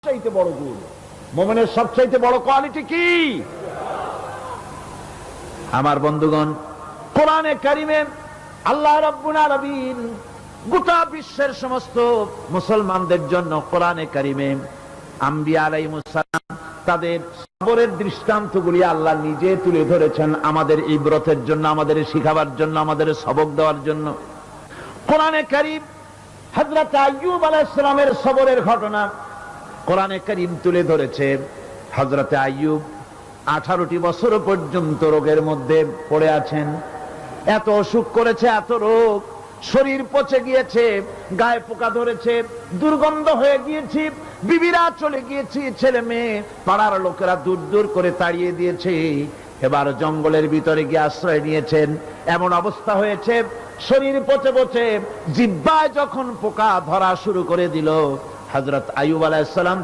সবচাইতে বড় গুণ, মুমিনের সবচাইতে বড় কোয়ালিটি কি? আমার বন্ধুগণ, কোরআনে কারিমে আল্লাহ রাব্বুল আলামিন গোটা বিশ্বের সমস্ত মুসলমানদের জন্য কোরআনে কারিমে আম্বিয়া আলাইহিস সালাম তাদের সবরের দৃষ্টান্তগুলি আল্লাহ নিজে তুলে ধরেছেন আমাদের ইবরতের জন্য, আমাদের শিখাবার জন্য, আমাদের সবক দেওয়ার জন্য। কোরআনে কারিম হযরত আইয়ুব আলাইহিস সালামের সবরের ঘটনা কোরআনে কারিম তুলে ধরেছে। হযরত আইয়ুব 18টি বছর পর্যন্ত রোগের মধ্যে পড়ে আছেন। এত অসুখ করেছে, এত রোগ, শরীর পচে গিয়েছে, গায়ে পোকা ধরেছে, দুর্গন্ধ হয়ে গিয়েছে, বিবিরা চলে গিয়েছে, ছেলে মেয়ে পাড়ার লোকেরা দূর দূর করে তাড়িয়ে দিয়েছে। এবার জঙ্গলের ভিতরে গিয়ে আশ্রয় নিয়েছেন। এমন অবস্থা হয়েছে, শরীর পচে পচে জিহ্বায় যখন পোকা ধরা শুরু করে দিল, হযরত আইয়ুব আলাইহিস সালাম